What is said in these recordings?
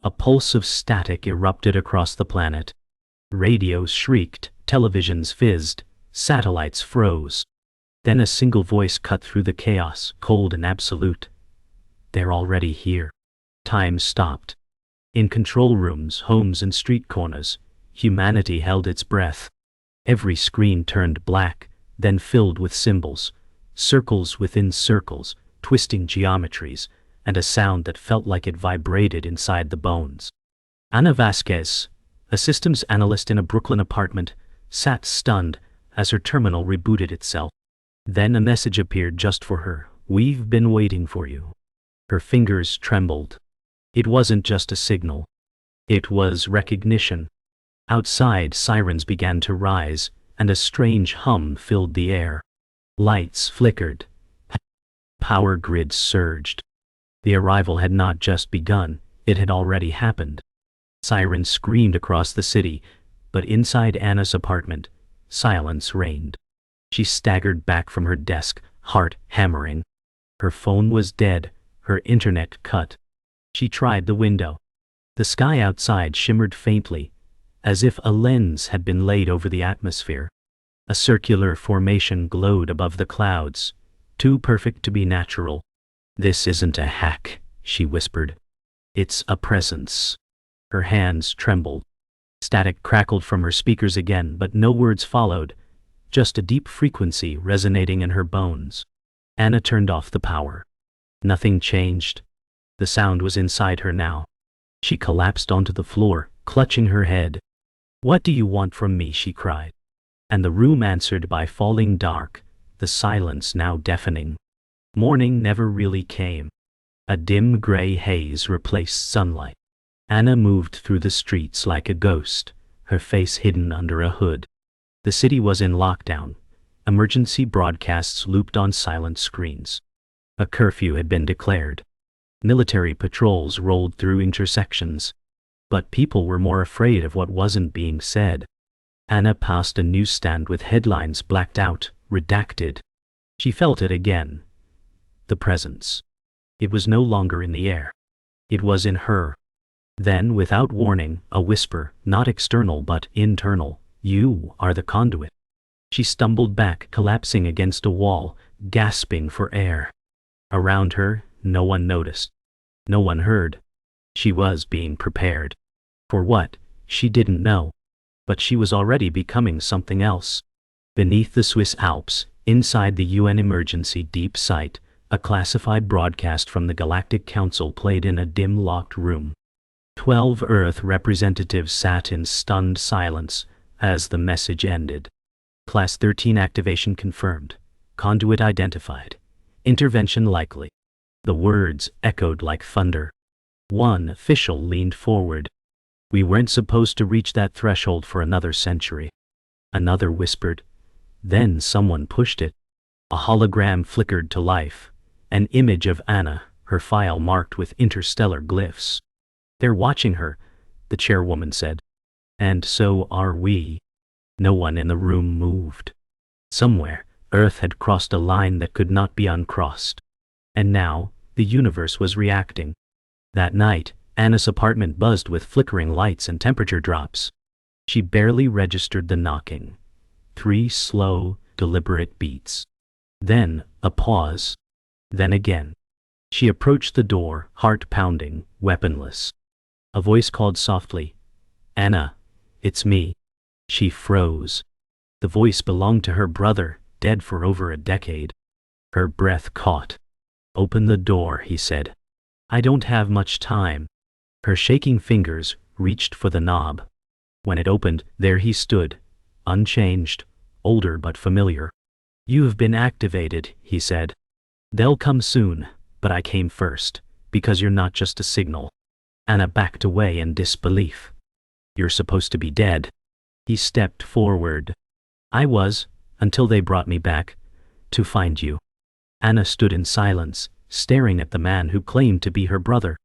A pulse of static erupted across the planet. Radios shrieked, televisions fizzed, satellites froze. Then a single voice cut through the chaos, cold and absolute. "They're already here." Time stopped. In control rooms, homes and street corners, humanity held its breath. Every screen turned black, then filled with symbols, circles within circles, twisting geometries, and a sound that felt like it vibrated inside the bones. Ana Vasquez, a systems analyst in a Brooklyn apartment, sat stunned as her terminal rebooted itself. Then a message appeared just for her. "We've been waiting for you." Her fingers trembled. It wasn't just a signal. It was recognition. Outside, sirens began to rise, and a strange hum filled the air. Lights flickered. Power grids surged. The arrival had not just begun, it had already happened. Sirens screamed across the city, but inside Anna's apartment, silence reigned. She staggered back from her desk, heart hammering. Her phone was dead, her internet cut. She tried the window. The sky outside shimmered faintly, as if a lens had been laid over the atmosphere. A circular formation glowed above the clouds, too perfect to be natural. "This isn't a hack," she whispered. "It's a presence." Her hands trembled. Static crackled from her speakers again, but no words followed, just a deep frequency resonating in her bones. Anna turned off the power. Nothing changed. The sound was inside her now. She collapsed onto the floor, clutching her head. "What do you want from me?" she cried. And the room answered by falling dark, the silence now deafening. Morning never really came. A dim gray haze replaced sunlight. Anna moved through the streets like a ghost, her face hidden under a hood. The city was in lockdown. Emergency broadcasts looped on silent screens. A curfew had been declared. Military patrols rolled through intersections. But people were more afraid of what wasn't being said. Anna passed a newsstand with headlines blacked out, redacted. She felt it again. The presence. It was no longer in the air. It was in her. Then, without warning, a whisper, not external but internal. "You are the conduit." She stumbled back, collapsing against a wall, gasping for air. Around her, no one noticed. No one heard. She was being prepared. For what? She didn't know. But she was already becoming something else. Beneath the Swiss Alps, inside the UN emergency deep site, a classified broadcast from the Galactic Council played in a dim locked room. 12 Earth representatives sat in stunned silence as the message ended. Class 13 activation confirmed. Conduit identified. Intervention likely. The words echoed like thunder. One official leaned forward. "We weren't supposed to reach that threshold for another century." Another whispered. Then someone pushed it. A hologram flickered to life. An image of Anna, her file marked with interstellar glyphs. "They're watching her," the chairwoman said. "And so are we." No one in the room moved. Somewhere, Earth had crossed a line that could not be uncrossed. And now, the universe was reacting. That night, Anna's apartment buzzed with flickering lights and temperature drops. She barely registered the knocking. 3 slow, deliberate beats. Then, a pause. Then again. She approached the door, heart pounding, weaponless. A voice called softly, "Anna, it's me." She froze. The voice belonged to her brother, dead for over a decade. Her breath caught. "Open the door," he said. "I don't have much time." Her shaking fingers reached for the knob. When it opened, there he stood, unchanged, older but familiar. "You've been activated," he said. "They'll come soon, but I came first, because you're not just a signal." Anna backed away in disbelief. "You're supposed to be dead." He stepped forward. "I was, until they brought me back, to find you." Anna stood in silence, staring at the man who claimed to be her brother.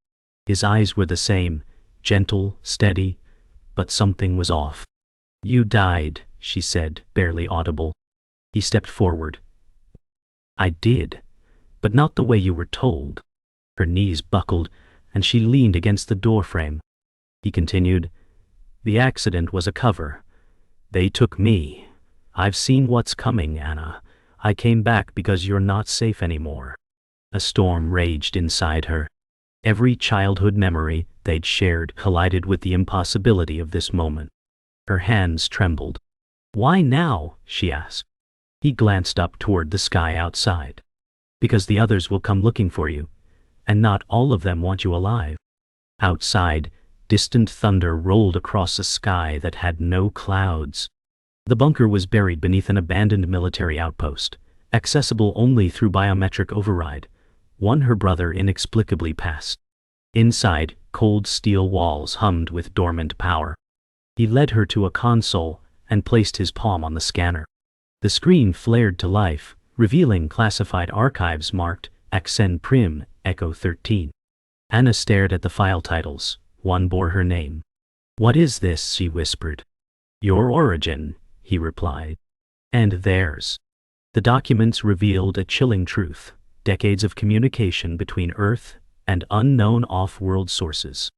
His eyes were the same, gentle, steady, but something was off. "You died," she said, barely audible. He stepped forward. "I did, but not the way you were told." Her knees buckled, and she leaned against the doorframe. He continued, "The accident was a cover. They took me. I've seen what's coming, Anna. I came back because you're not safe anymore." A storm raged inside her. Every childhood memory they'd shared collided with the impossibility of this moment. Her hands trembled. "Why now?" she asked. He glanced up toward the sky outside. "Because the others will come looking for you, and not all of them want you alive." Outside, distant thunder rolled across a sky that had no clouds. The bunker was buried beneath an abandoned military outpost, accessible only through biometric override, one her brother inexplicably passed. Inside, cold steel walls hummed with dormant power. He led her to a console and placed his palm on the scanner. The screen flared to life, revealing classified archives marked Accent Prim, Echo 13. Anna stared at the file titles. One bore her name. "What is this?" she whispered. "Your origin," he replied. "And theirs." The documents revealed a chilling truth: decades of communication between Earth and unknown off-world sources.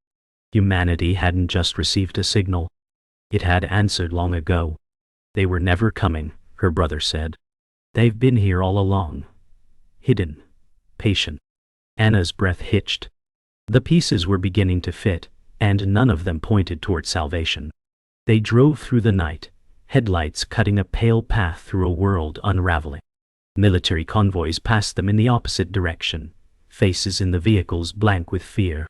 Humanity hadn't just received a signal. It had answered long ago. "They were never coming," her brother said. "They've been here all along. Hidden. Patient." Anna's breath hitched. The pieces were beginning to fit, and none of them pointed toward salvation. They drove through the night, headlights cutting a pale path through a world unraveling. Military convoys passed them in the opposite direction, faces in the vehicles blank with fear.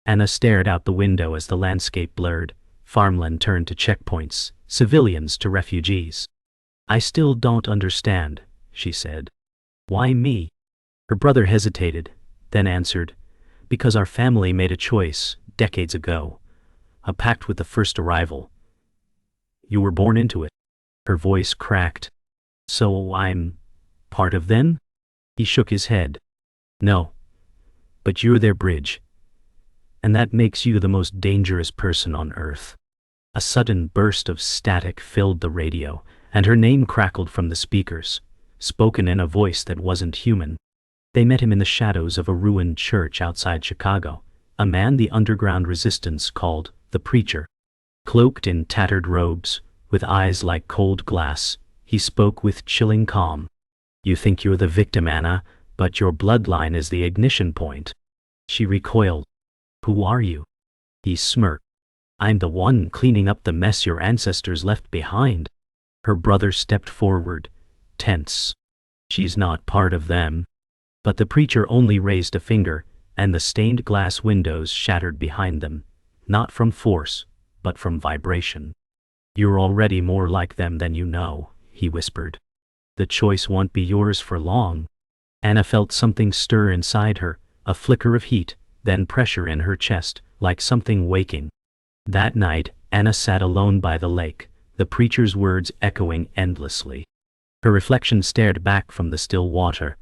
Anna stared out the window as the landscape blurred. Farmland turned to checkpoints, civilians to refugees. "I still don't understand," she said. "Why me?" Her brother hesitated, then answered, "Because our family made a choice, decades ago. A pact with the first arrival. You were born into it." Her voice cracked. "So I'm part of them?" He shook his head. "No. But you're their bridge. And that makes you the most dangerous person on Earth." A sudden burst of static filled the radio, and her name crackled from the speakers, spoken in a voice that wasn't human. They met him in the shadows of a ruined church outside Chicago, a man the underground resistance called the Preacher. Cloaked in tattered robes, with eyes like cold glass, he spoke with chilling calm. "You think you're the victim, Anna, but your bloodline is the ignition point." She recoiled. "Who are you?" He smirked. "I'm the one cleaning up the mess your ancestors left behind." Her brother stepped forward, tense. "She's not part of them." But the Preacher only raised a finger, and the stained glass windows shattered behind them, not from force, but from vibration. "You're already more like them than you know," he whispered. "The choice won't be yours for long." Anna felt something stir inside her, a flicker of heat, then pressure in her chest, like something waking. That night, Anna sat alone by the lake, the Preacher's words echoing endlessly. Her reflection stared back from the still water,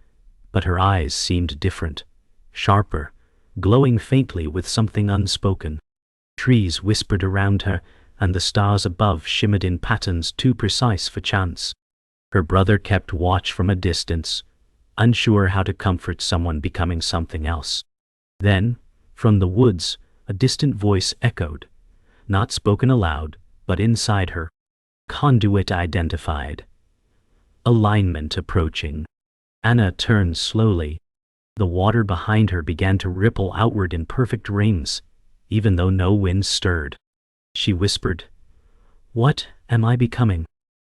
but her eyes seemed different, sharper, glowing faintly with something unspoken. Trees whispered around her, and the stars above shimmered in patterns too precise for chance. Her brother kept watch from a distance, unsure how to comfort someone becoming something else. Then, from the woods, a distant voice echoed, not spoken aloud, but inside her. "Conduit identified. Alignment approaching." Anna turned slowly. The water behind her began to ripple outward in perfect rings, even though no wind stirred. She whispered, "What am I becoming?"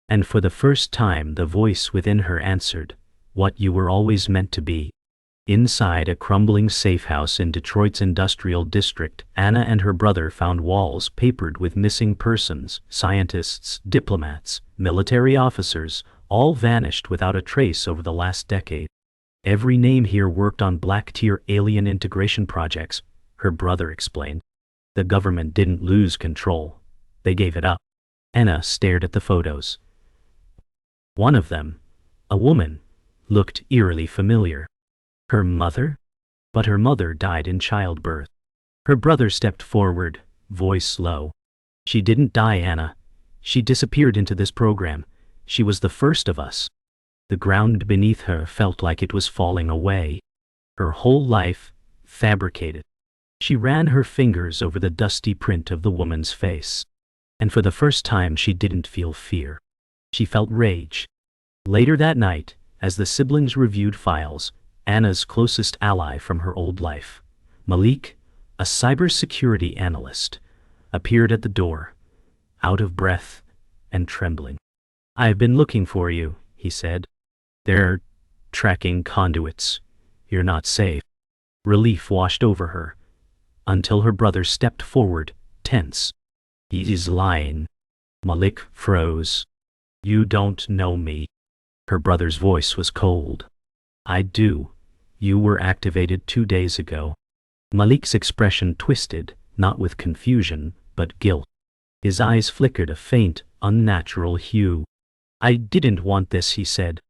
And for the first time the voice within her answered, "What you were always meant to be." Inside a crumbling safe house in Detroit's industrial district, Anna and her brother found walls papered with missing persons, scientists, diplomats, military officers, all vanished without a trace over the last decade. Every name here worked on black-tier alien integration projects, her brother explained. The government didn't lose control. They gave it up. Anna stared at the photos. One of them, a woman, looked eerily familiar. Her mother? But her mother died in childbirth. Her brother stepped forward, voice low. "She didn't die, Anna. She disappeared into this program. She was the first of us." The ground beneath her felt like it was falling away. Her whole life, fabricated. She ran her fingers over the dusty print of the woman's face. And for the first time she didn't feel fear. She felt rage. Later that night, as the siblings reviewed files, Anna's closest ally from her old life, Malik, a cybersecurity analyst, appeared at the door, out of breath and trembling. "I've been looking for you," he said. "They're tracking conduits. You're not safe." Relief washed over her, until her brother stepped forward, tense. "He's lying." Malik froze. "You don't know me." Her brother's voice was cold. "I do. You were activated 2 days ago." Malik's expression twisted, not with confusion, but guilt. His eyes flickered a faint, unnatural hue. "I didn't want this," he said.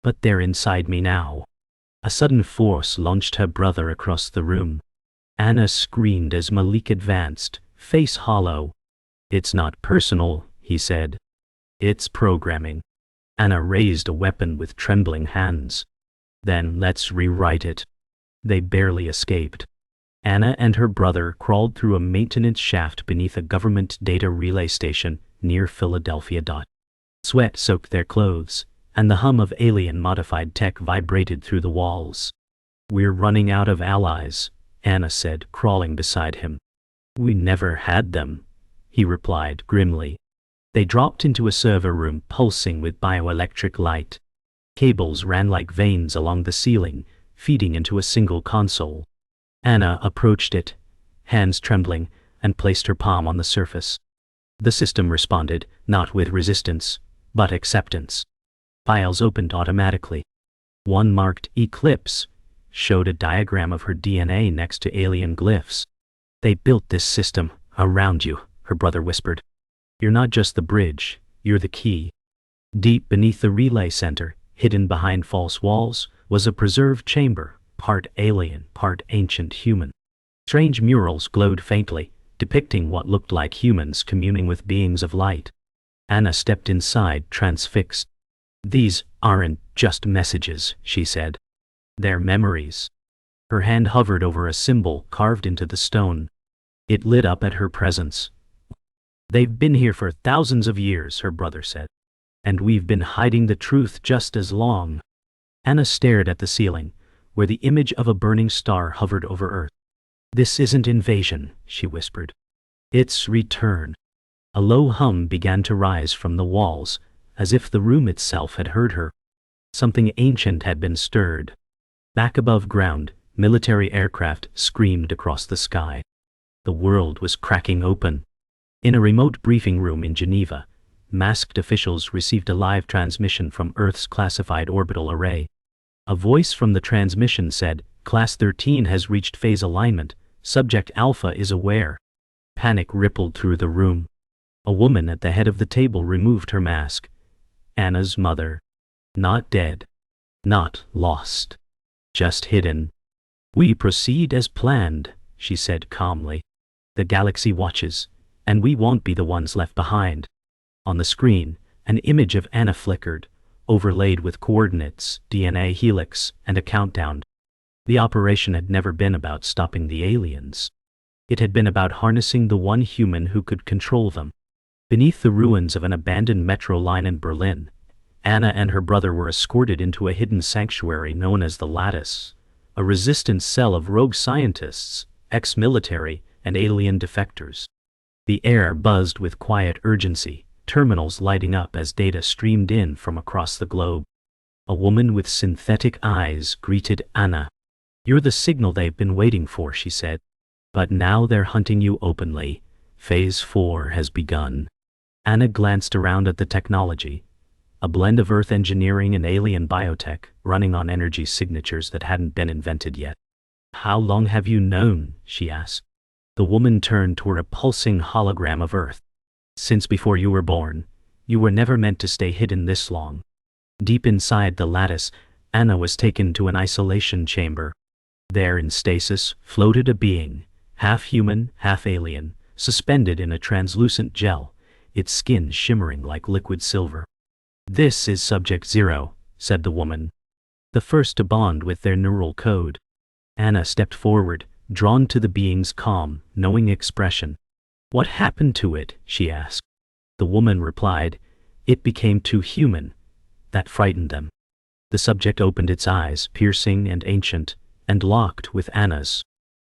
"But they're inside me now." A sudden force launched her brother across the room. Anna screamed as Malik advanced, face hollow. "It's not personal," he said. "It's programming." Anna raised a weapon with trembling hands. "Then let's rewrite it." They barely escaped. Anna and her brother crawled through a maintenance shaft beneath a government data relay station near Philadelphia. Sweat soaked their clothes, and the hum of alien-modified tech vibrated through the walls. "We're running out of allies," Anna said, crawling beside him. "We never had them," he replied grimly. They dropped into a server room pulsing with bioelectric light. Cables ran like veins along the ceiling, feeding into a single console. Anna approached it, hands trembling, and placed her palm on the surface. The system responded, not with resistance, but acceptance. Files opened automatically. One marked Eclipse showed a diagram of her DNA next to alien glyphs. "They built this system around you," her brother whispered. "You're not just the bridge, you're the key." Deep beneath the relay center, hidden behind false walls, was a preserved chamber, part alien, part ancient human. Strange murals glowed faintly, depicting what looked like humans communing with beings of light. Anna stepped inside, transfixed. "These aren't just messages," she said. "They're memories." Her hand hovered over a symbol carved into the stone. It lit up at her presence. "They've been here for thousands of years," her brother said. "And we've been hiding the truth just as long." Anna stared at the ceiling, where the image of a burning star hovered over Earth. "This isn't invasion," she whispered. "It's return." A low hum began to rise from the walls, as if the room itself had heard her. Something ancient had been stirred. Back above ground, military aircraft screamed across the sky. The world was cracking open. In a remote briefing room in Geneva, masked officials received a live transmission from Earth's classified orbital array. A voice from the transmission said, "Class 13 has reached phase alignment. Subject Alpha is aware." Panic rippled through the room. A woman at the head of the table removed her mask. Anna's mother. Not dead. Not lost. Just hidden. "We proceed as planned," she said calmly. "The galaxy watches, and we won't be the ones left behind." On the screen, an image of Anna flickered, overlaid with coordinates, DNA helix, and a countdown. The operation had never been about stopping the aliens. It had been about harnessing the one human who could control them. Beneath the ruins of an abandoned metro line in Berlin, Anna and her brother were escorted into a hidden sanctuary known as the Lattice, a resistance cell of rogue scientists, ex-military, and alien defectors. The air buzzed with quiet urgency, terminals lighting up as data streamed in from across the globe. A woman with synthetic eyes greeted Anna. "You're the signal they've been waiting for," she said. "But now they're hunting you openly. Phase 4 has begun." Anna glanced around at the technology, a blend of Earth engineering and alien biotech running on energy signatures that hadn't been invented yet. "How long have you known?" she asked. The woman turned toward a pulsing hologram of Earth. "Since before you were born. You were never meant to stay hidden this long." Deep inside the lattice, Anna was taken to an isolation chamber. There in stasis floated a being, half human, half alien, suspended in a translucent gel, its skin shimmering like liquid silver. "This is Subject 0, said the woman. "The first to bond with their neural code." Anna stepped forward, drawn to the being's calm, knowing expression. "What happened to it?" she asked. The woman replied, "It became too human. That frightened them." The subject opened its eyes, piercing and ancient, and locked with Anna's.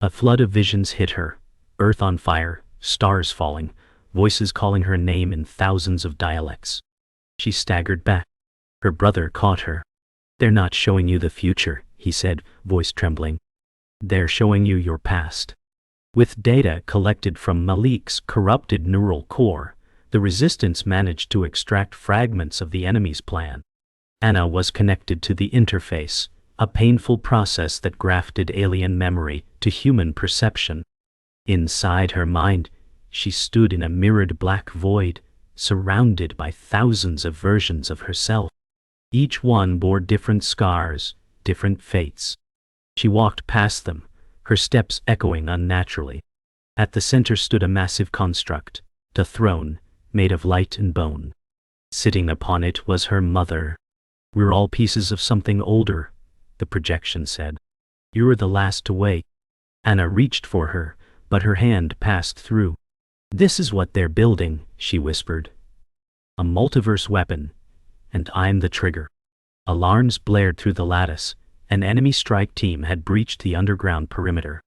A flood of visions hit her: earth on fire, stars falling, voices calling her name in thousands of dialects. She staggered back. Her brother caught her. "They're not showing you the future," he said, voice trembling. "They're showing you your past." With data collected from Malik's corrupted neural core, the resistance managed to extract fragments of the enemy's plan. Anna was connected to the interface, a painful process that grafted alien memory to human perception. Inside her mind, she stood in a mirrored black void, surrounded by thousands of versions of herself. Each one bore different scars, different fates. She walked past them, her steps echoing unnaturally. At the center stood a massive construct, the throne, made of light and bone. Sitting upon it was her mother. "We're all pieces of something older," the projection said. "You're the last to wake." Anna reached for her, but her hand passed through. "This is what they're building," she whispered. "A multiverse weapon, and I'm the trigger." Alarms blared through the lattice. An enemy strike team had breached the underground perimeter.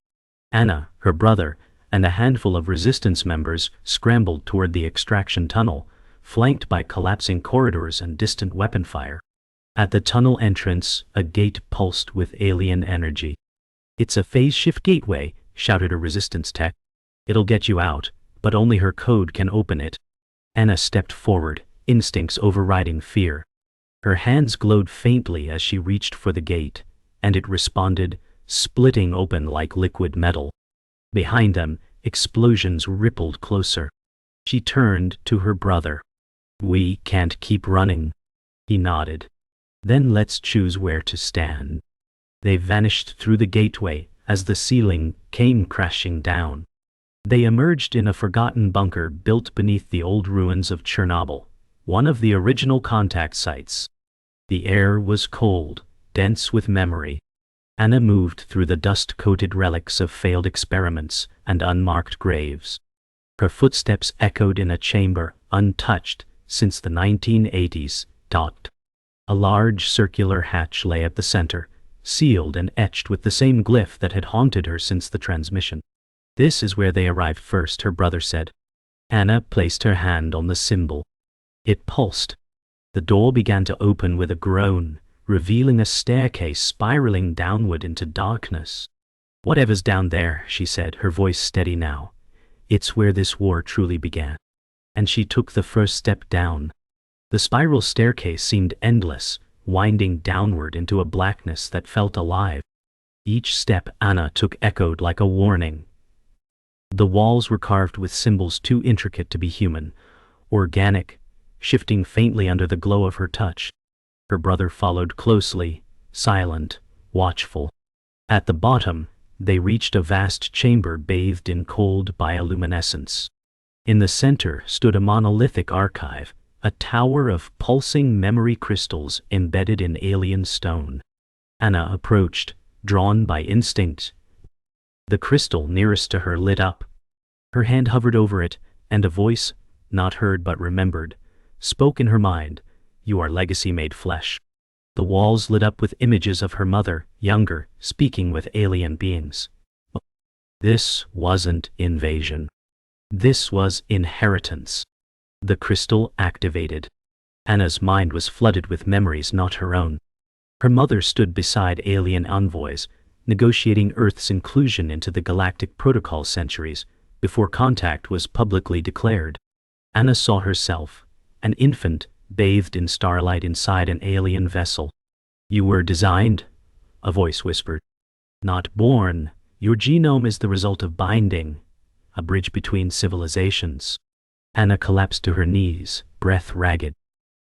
Anna, her brother, and a handful of resistance members scrambled toward the extraction tunnel, flanked by collapsing corridors and distant weapon fire. At the tunnel entrance, a gate pulsed with alien energy. "It's a phase shift gateway," shouted a resistance tech. "It'll get you out, but only her code can open it." Anna stepped forward, instincts overriding fear. Her hands glowed faintly as she reached for the gate, and it responded, splitting open like liquid metal. Behind them, explosions rippled closer. She turned to her brother. "We can't keep running." He nodded. "Then let's choose where to stand." They vanished through the gateway as the ceiling came crashing down. They emerged in a forgotten bunker built beneath the old ruins of Chernobyl, one of the original contact sites. The air was cold, dense with memory. Anna moved through the dust-coated relics of failed experiments and unmarked graves. Her footsteps echoed in a chamber untouched since the 1980s. A large circular hatch lay at the center, sealed and etched with the same glyph that had haunted her since the transmission. "This is where they arrived first," her brother said. Anna placed her hand on the symbol. It pulsed. The door began to open with a groan, revealing a staircase spiraling downward into darkness. "Whatever's down there," she said, her voice steady now. "It's where this war truly began." And she took the first step down. The spiral staircase seemed endless, winding downward into a blackness that felt alive. Each step Anna took echoed like a warning. The walls were carved with symbols too intricate to be human, organic, shifting faintly under the glow of her touch. Her brother followed closely, silent, watchful. At the bottom, they reached a vast chamber bathed in cold bioluminescence. In the center stood a monolithic archive, a tower of pulsing memory crystals embedded in alien stone. Anna approached, drawn by instinct. The crystal nearest to her lit up. Her hand hovered over it, and a voice, not heard but remembered, spoke in her mind. "You are legacy made flesh." The walls lit up with images of her mother, younger, speaking with alien beings. This wasn't invasion. This was inheritance. The crystal activated. Anna's mind was flooded with memories not her own. Her mother stood beside alien envoys, negotiating Earth's inclusion into the Galactic Protocol centuries before contact was publicly declared. Anna saw herself, an infant, bathed in starlight inside an alien vessel. "You were designed," a voice whispered. "Not born. Your genome is the result of binding, a bridge between civilizations." Anna collapsed to her knees, breath ragged.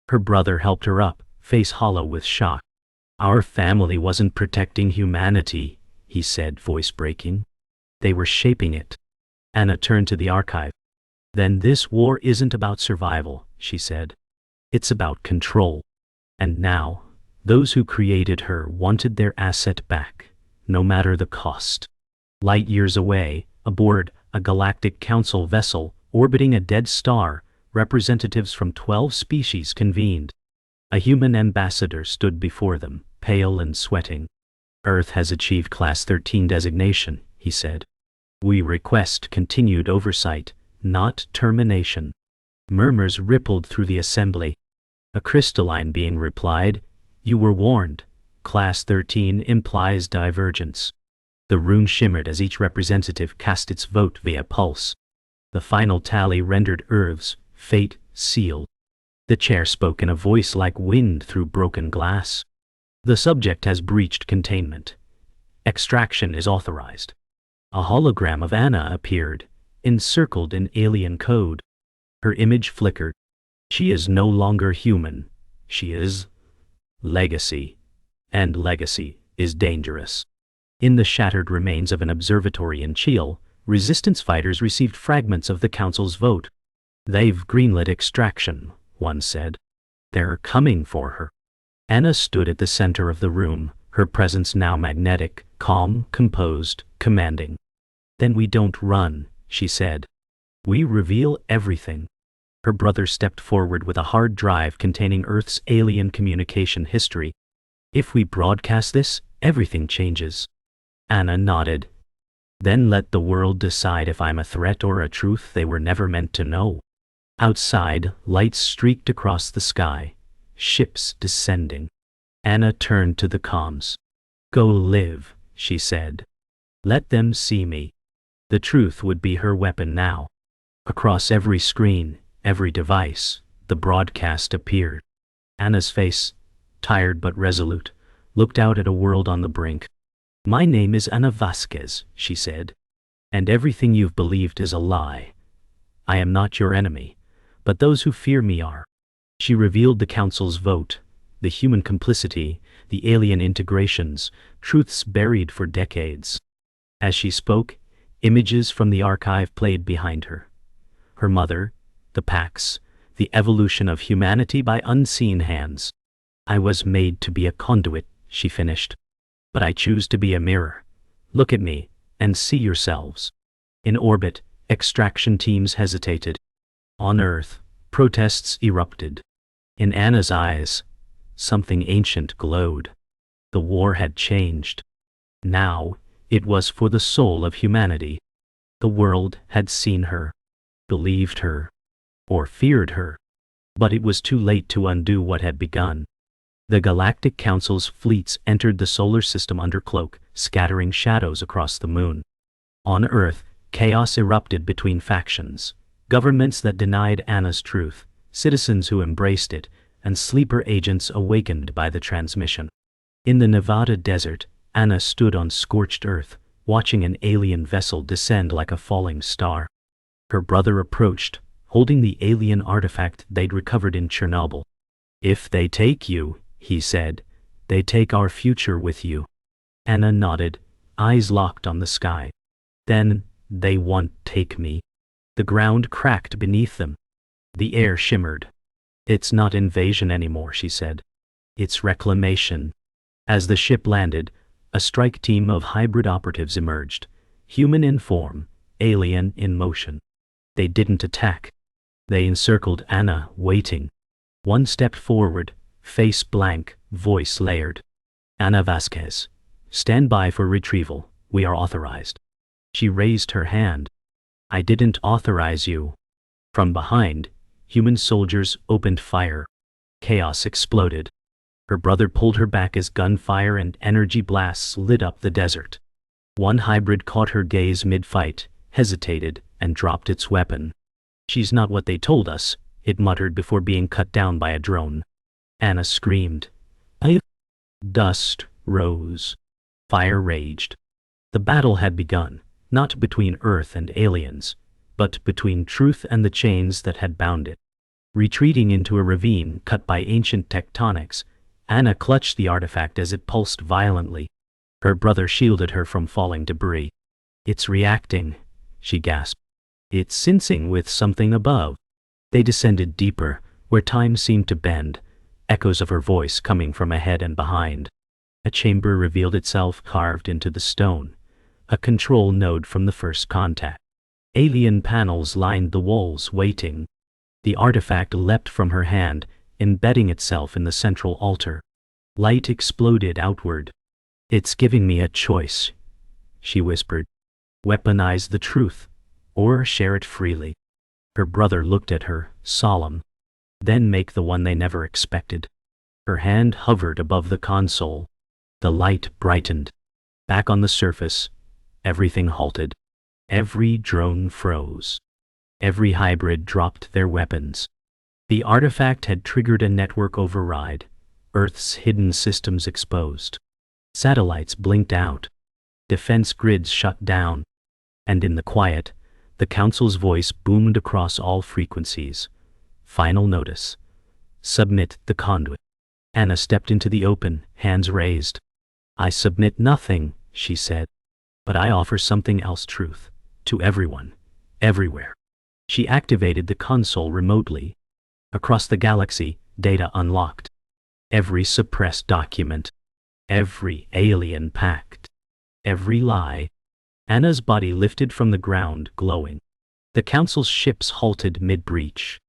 Her brother helped her up, face hollow with shock. "Our family wasn't protecting humanity," he said, voice breaking. "They were shaping it." Anna turned to the archive. "Then this war isn't about survival," she said. "It's about control." And now, those who created her wanted their asset back, no matter the cost. Light years away, aboard a Galactic Council vessel orbiting a dead star, representatives from 12 species convened. A human ambassador stood before them, pale and sweating. Earth has achieved Class 13 designation, he said. We request continued oversight, not termination. Murmurs rippled through the assembly. A crystalline being replied, "You were warned. Class 13 implies divergence." The rune shimmered as each representative cast its vote via pulse. The final tally rendered Irv's fate sealed. The chair spoke in a voice like wind through broken glass. The subject has breached containment. Extraction is authorized. A hologram of Anna appeared, encircled in alien code. Her image flickered. She is no longer human. She is legacy. And legacy is dangerous. In the shattered remains of an observatory in Chile, resistance fighters received fragments of the council's vote. They've greenlit extraction, one said. They're coming for her. Anna stood at the center of the room, her presence now magnetic, calm, composed, commanding. Then we don't run, she said. We reveal everything. Her brother stepped forward with a hard drive containing Earth's alien communication history. If we broadcast this, everything changes. Anna nodded. Then let the world decide if I'm a threat or a truth they were never meant to know. Outside, lights streaked across the sky, ships descending. Anna turned to the comms. Go live, she said. Let them see me. The truth would be her weapon now. Across every screen, every device, the broadcast appeared. Anna's face, tired but resolute, looked out at a world on the brink. My name is Ana Vasquez, she said. And everything you've believed is a lie. I am not your enemy, but those who fear me are. She revealed the council's vote, the human complicity, the alien integrations, truths buried for decades. As she spoke, images from the archive played behind her. Her mother, the pacts, the evolution of humanity by unseen hands. I was made to be a conduit, she finished. But I choose to be a mirror. Look at me, and see yourselves. In orbit, extraction teams hesitated. On Earth, protests erupted. In Anna's eyes, something ancient glowed. The war had changed. Now, it was for the soul of humanity. The world had seen her, believed her, or feared her. But it was too late to undo what had begun. The Galactic Council's fleets entered the solar system under cloak, scattering shadows across the moon. On Earth, chaos erupted between factions, governments that denied Anna's truth, citizens who embraced it, and sleeper agents awakened by the transmission. In the Nevada desert, Anna stood on scorched earth, watching an alien vessel descend like a falling star. Her brother approached, holding the alien artifact they'd recovered in Chernobyl. If they take you, he said, they take our future with you. Anna nodded, eyes locked on the sky. Then, they won't take me. The ground cracked beneath them. The air shimmered. It's not invasion anymore, she said. It's reclamation. As the ship landed, a strike team of hybrid operatives emerged, human in form, alien in motion. They didn't attack. They encircled Anna, waiting. One stepped forward, face blank, voice layered. Ana Vasquez. Stand by for retrieval. We are authorized. She raised her hand. I didn't authorize you. From behind, human soldiers opened fire. Chaos exploded. Her brother pulled her back as gunfire and energy blasts lit up the desert. One hybrid caught her gaze mid-fight, hesitated, and dropped its weapon. She's not what they told us, it muttered before being cut down by a drone. Anna screamed. Dust rose. Fire raged. The battle had begun, not between Earth and aliens, but between truth and the chains that had bound it. Retreating into a ravine cut by ancient tectonics, Anna clutched the artifact as it pulsed violently. Her brother shielded her from falling debris. It's reacting, she gasped. It's sensing with something above. They descended deeper, where time seemed to bend, echoes of her voice coming from ahead and behind. A chamber revealed itself carved into the stone, a control node from the first contact. Alien panels lined the walls, waiting. The artifact leapt from her hand, embedding itself in the central altar. Light exploded outward. "It's giving me a choice," she whispered. "Weaponize the truth, or share it freely." Her brother looked at her, solemn. "Then make the one they never expected." Her hand hovered above the console. The light brightened. Back on the surface, everything halted. Every drone froze. Every hybrid dropped their weapons. The artifact had triggered a network override, Earth's hidden systems exposed. Satellites blinked out. Defense grids shut down. And in the quiet, the Council's voice boomed across all frequencies. "Final notice. Submit the conduit." Anna stepped into the open, hands raised. "I submit nothing," she said. "But I offer something else, truth. To everyone. Everywhere." She activated the console remotely. Across the galaxy, data unlocked. Every suppressed document. Every alien pact. Every lie. Anna's body lifted from the ground, glowing. The Council's ships halted mid-breach.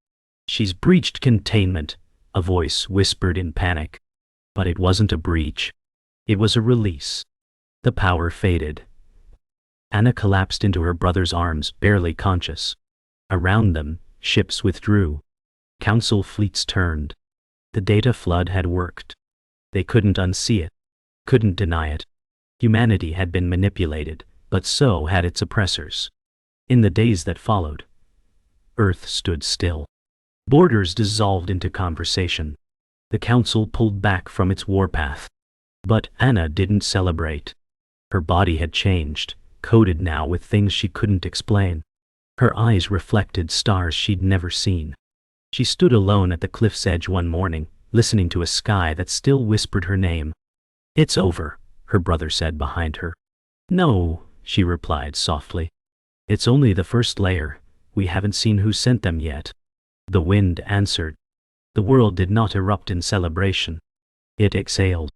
"She's breached containment," a voice whispered in panic. But it wasn't a breach. It was a release. The power faded. Anna collapsed into her brother's arms, barely conscious. Around them, ships withdrew. Council fleets turned. The data flood had worked. They couldn't unsee it. Couldn't deny it. Humanity had been manipulated, but so had its oppressors. In the days that followed, Earth stood still. Borders dissolved into conversation. The Council pulled back from its warpath. But Anna didn't celebrate. Her body had changed, coded now with things she couldn't explain. Her eyes reflected stars she'd never seen. She stood alone at the cliff's edge one morning, listening to a sky that still whispered her name. "It's over," her brother said behind her. "No," she replied softly. "It's only the first layer. We haven't seen who sent them yet." The wind answered. The world did not erupt in celebration. It exhaled.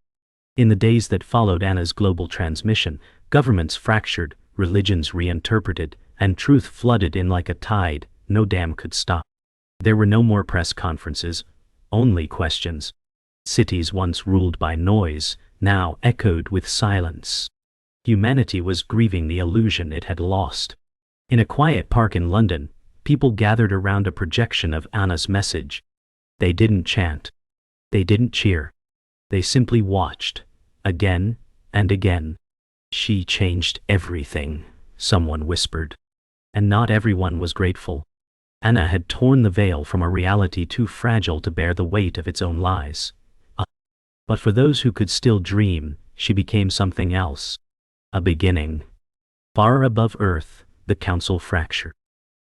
In the days that followed Anna's global transmission, governments fractured, religions reinterpreted, and truth flooded in like a tide no dam could stop. There were no more press conferences, only questions. Cities once ruled by noise, now echoed with silence. Humanity was grieving the illusion it had lost. In a quiet park in London, people gathered around a projection of Anna's message. They didn't chant. They didn't cheer. They simply watched, again and again. "She changed everything," someone whispered. And not everyone was grateful. Anna had torn the veil from a reality too fragile to bear the weight of its own lies. But for those who could still dream, she became something else. A beginning. Far above Earth, the Council fractured.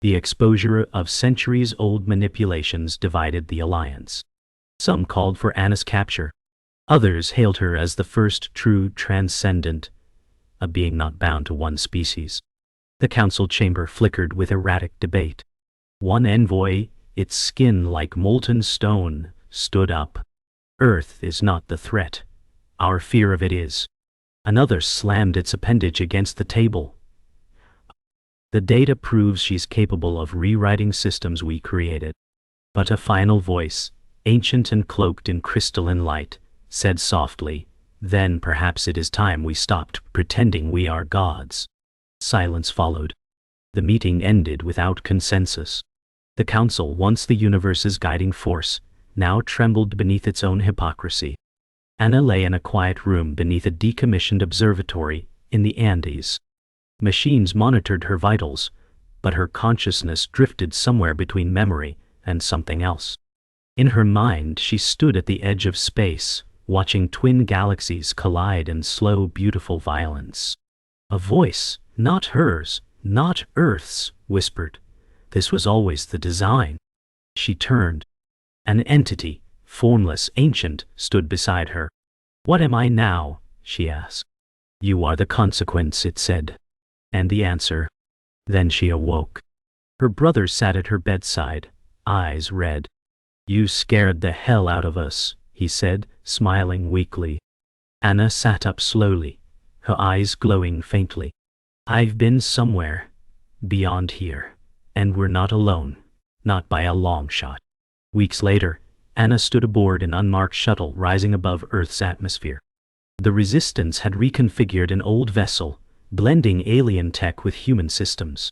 The exposure of centuries-old manipulations divided the alliance. Some called for Anna's capture. Others hailed her as the first true transcendent, a being not bound to one species. The council chamber flickered with erratic debate. One envoy, its skin like molten stone, stood up. "Earth is not the threat. Our fear of it is." Another slammed its appendage against the table. "The data proves she's capable of rewriting systems we created." But a final voice, ancient and cloaked in crystalline light, said softly, "Then perhaps it is time we stopped pretending we are gods." Silence followed. The meeting ended without consensus. The council, once the universe's guiding force, now trembled beneath its own hypocrisy. Anna lay in a quiet room beneath a decommissioned observatory in the Andes. Machines monitored her vitals, but her consciousness drifted somewhere between memory and something else. In her mind, she stood at the edge of space, watching twin galaxies collide in slow, beautiful violence. A voice, not hers, not Earth's, whispered, "This was always the design." She turned. An entity, formless, ancient, stood beside her. "What am I now?" she asked. "You are the consequence," it said. And the answer. Then she awoke. Her brother sat at her bedside, eyes red. "You scared the hell out of us," he said, smiling weakly. Anna sat up slowly, her eyes glowing faintly. I've been somewhere beyond here, and we're not alone. Not by a long shot. Weeks later, Anna stood aboard an unmarked shuttle rising above Earth's atmosphere. The Resistance had reconfigured an old vessel, blending alien tech with human systems.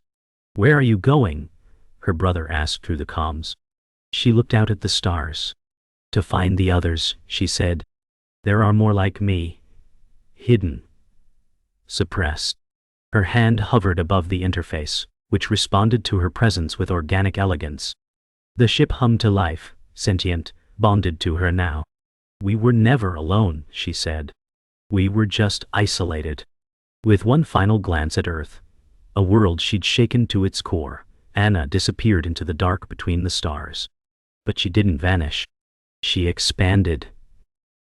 "Where are you going?" her brother asked through the comms. She looked out at the stars. "To find the others," she said. "There are more like me. Hidden. Suppressed." Her hand hovered above the interface, which responded to her presence with organic elegance. The ship hummed to life, sentient, bonded to her now. "We were never alone," she said. "We were just isolated." With one final glance at Earth, a world she'd shaken to its core, Anna disappeared into the dark between the stars. But she didn't vanish. She expanded.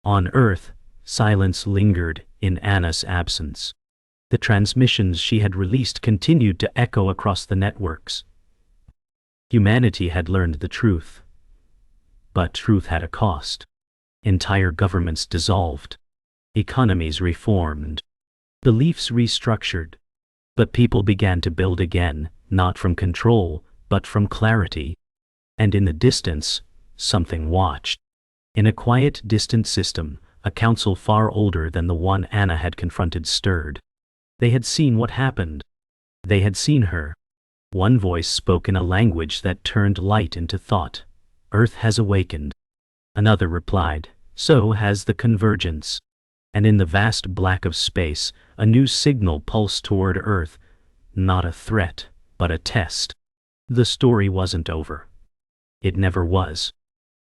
On Earth, silence lingered in Anna's absence. The transmissions she had released continued to echo across the networks. Humanity had learned the truth. But truth had a cost. Entire governments dissolved. Economies reformed. Beliefs restructured. But people began to build again, not from control, but from clarity. And in the distance, something watched. In a quiet, distant system, a council far older than the one Anna had confronted stirred. They had seen what happened. They had seen her. One voice spoke in a language that turned light into thought. "Earth has awakened." Another replied, "So has the convergence." And in the vast black of space, a new signal pulsed toward Earth. Not a threat, but a test. The story wasn't over. It never was.